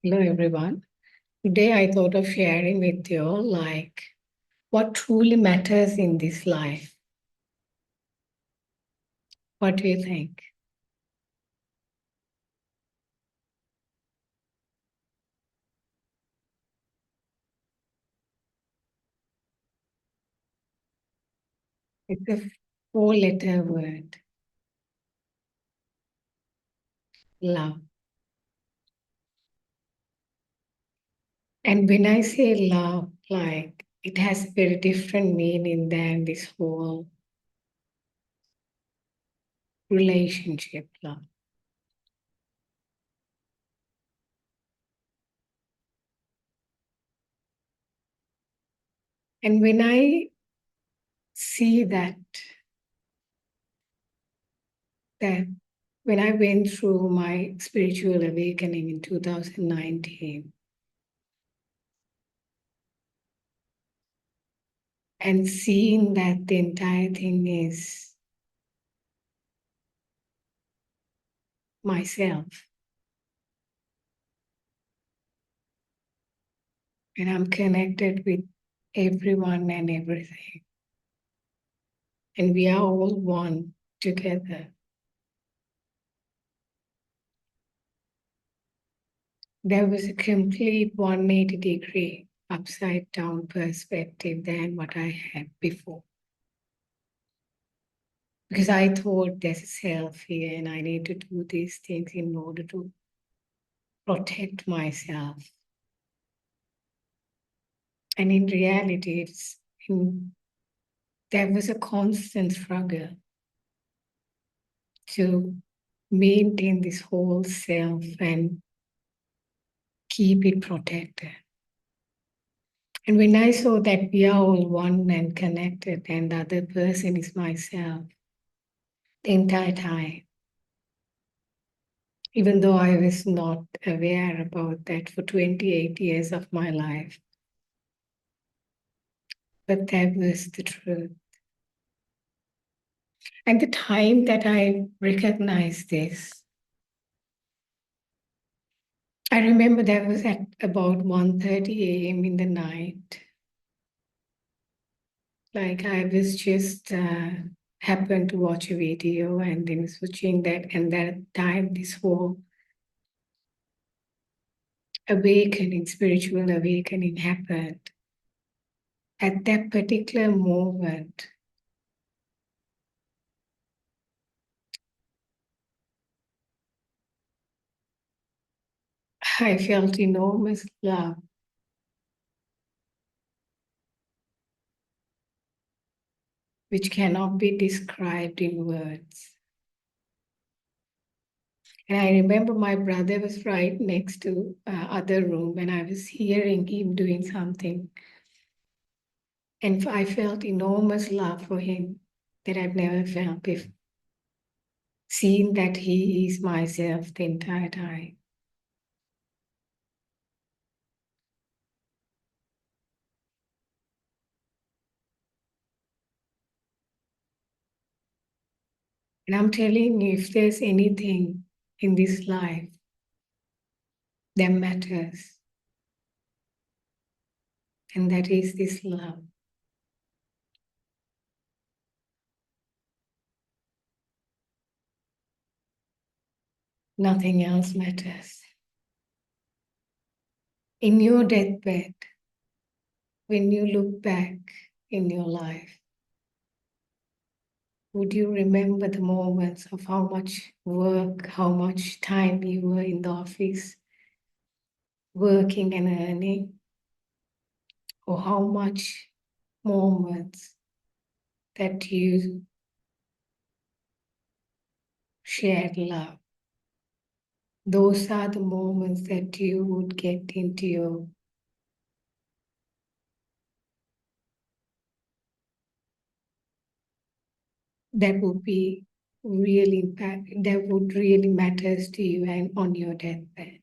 Hello, everyone. Today I thought of sharing with you what truly matters in this life. What do you think? It's a four-letter word, love. And when I say love, it has a very different meaning than this whole relationship love. And when I see that when I went through my spiritual awakening in 2019, and seeing that the entire thing is myself, and I'm connected with everyone and everything, and we are all one together. There was a complete 180-degree upside down perspective than what I had before. Because I thought there's a self here and I need to do these things in order to protect myself. And in reality, there was a constant struggle to maintain this whole self and keep it protected. And when I saw that we are all one and connected, and the other person is myself the entire time, even though I was not aware about that for 28 years of my life, but that was the truth. And the time that I recognized this, I remember that was at about 1:30 a.m. in the night. Like I was just happened to watch a video and then switching that, and that time this whole awakening, spiritual awakening happened. At that particular moment, I felt enormous love, which cannot be described in words. And I remember my brother was right next to other room and I was hearing him doing something. And I felt enormous love for him that I've never felt before. Seeing that he is myself the entire time. And I'm telling you, if there's anything in this life that matters, and that is this love. Nothing else matters. In your deathbed, when you look back in your life, would you remember the moments of how much work, how much time you were in the office working and earning, or how much moments that you shared love? Those are the moments that you would get into your, that would be really impact, that would really matters to you and on your deathbed.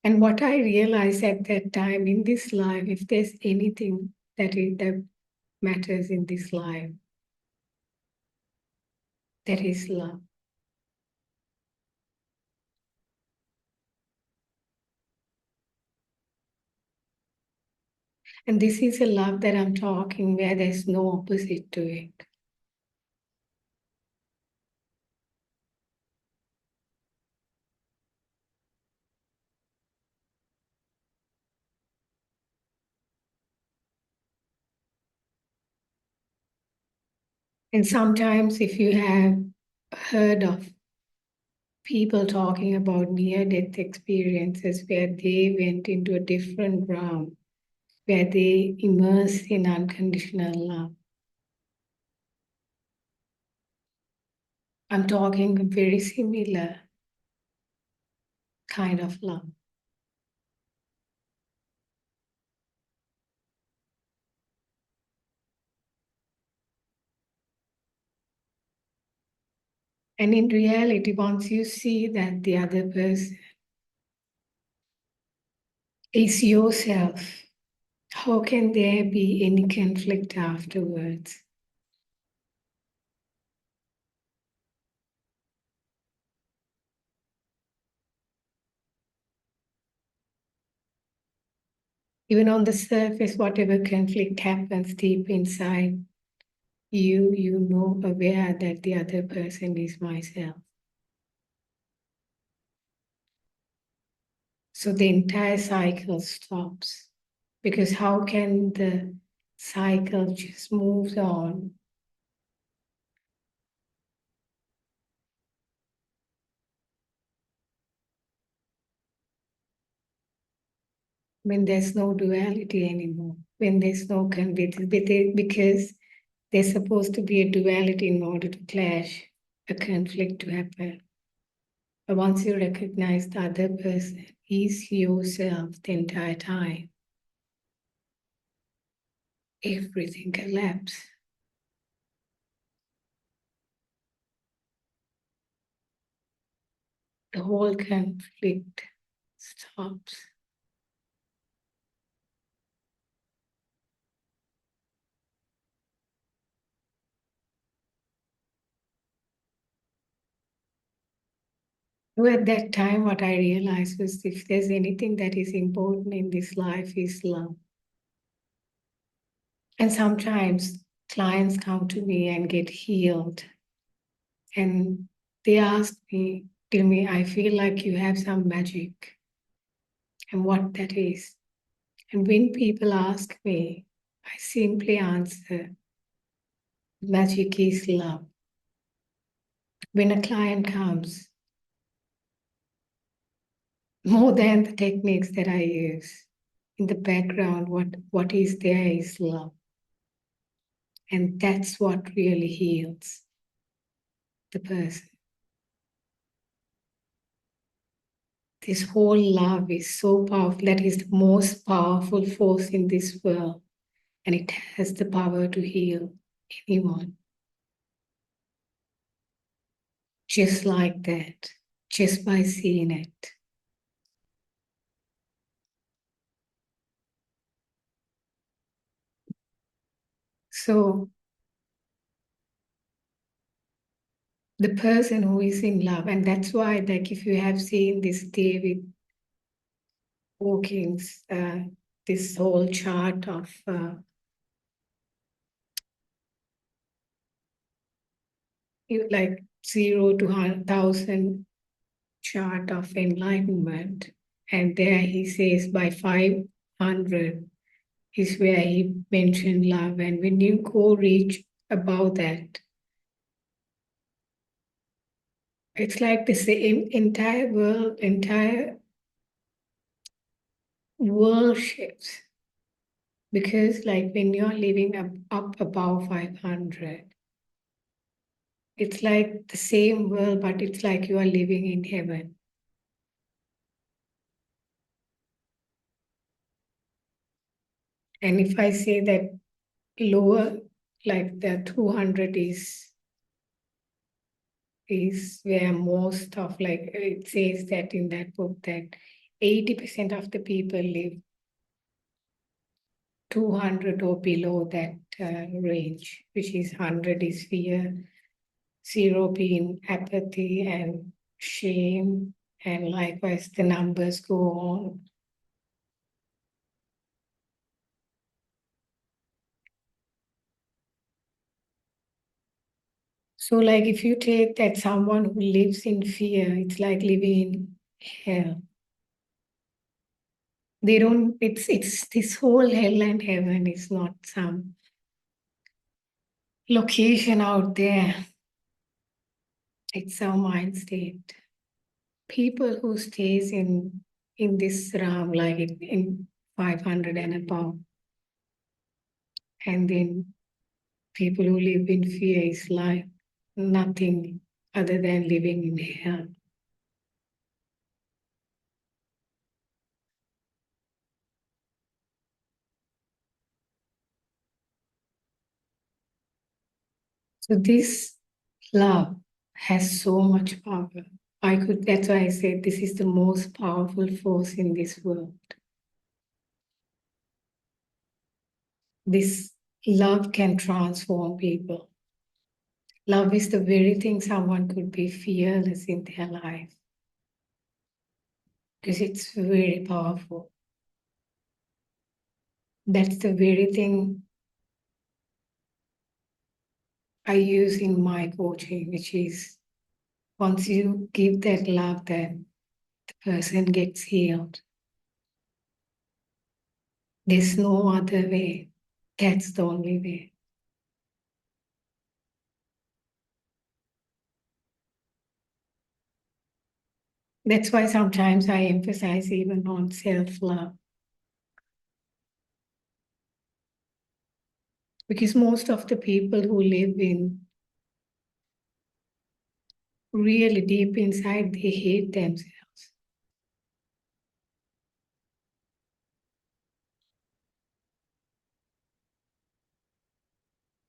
And what I realized at that time in this life, if there's anything that matters in this life, That is love. And this is a love that I'm talking where there's no opposite to it. And sometimes, if you have heard of people talking about near death experiences where they went into a different realm, where they immersed in unconditional love, I'm talking a very similar kind of love. And in reality, once you see that the other person is yourself, how can there be any conflict afterwards? Even on the surface, whatever conflict happens deep inside, you know, aware that the other person is myself. So the entire cycle stops. Because how can the cycle just move on when there's no duality anymore? When there's no conflict, because there's supposed to be a duality in order to clash, a conflict to happen. But once you recognize the other person is yourself the entire time, everything collapses. The whole conflict stops. So at that time, what I realized was if there's anything that is important in this life is love. And sometimes clients come to me and get healed. And they ask me, Dilmi, I feel like you have some magic. And what that is. And when people ask me, I simply answer, magic is love. When a client comes, more than the techniques that I use, in the background, what is there is love. And that's what really heals the person. This whole love is so powerful. That is the most powerful force in this world. And it has the power to heal anyone. Just like that, just by seeing it. So the person who is in love, and that's why, like, if you have seen this David Hawkins, this whole chart of like 0 to 1,000 chart of enlightenment, and there he says by 500 is where he mentioned love, and when you go reach above that, it's like the same entire world shifts. Because like when you're living up above 500, it's like the same world, but it's like you are living in heaven. And if I say that lower, like the 200 is where most of, like it says that in that book that 80% of the people live 200 or below that range, which is 100 is fear, zero being apathy and shame, and likewise the numbers go on. So, like if you take that someone who lives in fear, it's like living in hell. They don't, it's this whole hell and heaven is not some location out there. It's our mind state. People who stays in this realm, like in 500 and above, and then people who live in fear is like nothing other than living in hell. So this love has so much power. That's why I said this is the most powerful force in this world. This love can transform people. Love is the very thing someone could be fearless in their life because it's very powerful. That's the very thing I use in my coaching, which is once you give that love, that the person gets healed. There's no other way. That's the only way. That's why sometimes I emphasize even on self-love. Because most of the people who live in really deep inside, they hate themselves.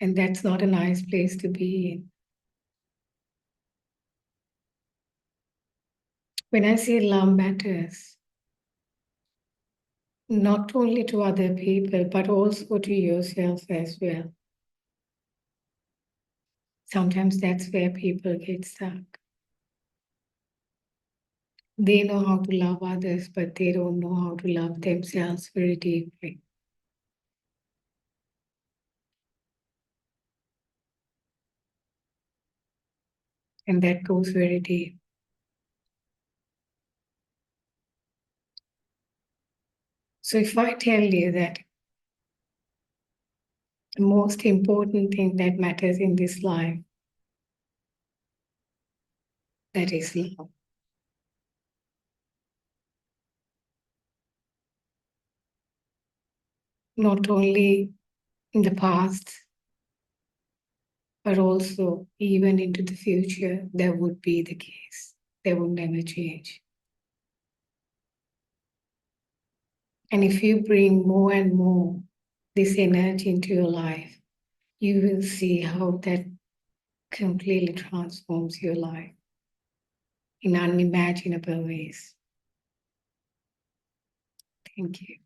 And that's not a nice place to be in. When I say love matters, not only to other people, but also to yourself as well. Sometimes that's where people get stuck. They know how to love others, but they don't know how to love themselves very deeply. And that goes very deep. So if I tell you that the most important thing that matters in this life, that is love. Not only in the past, but also even into the future, that would be the case. They would never change. And if you bring more and more this energy into your life, you will see how that completely transforms your life in unimaginable ways. Thank you.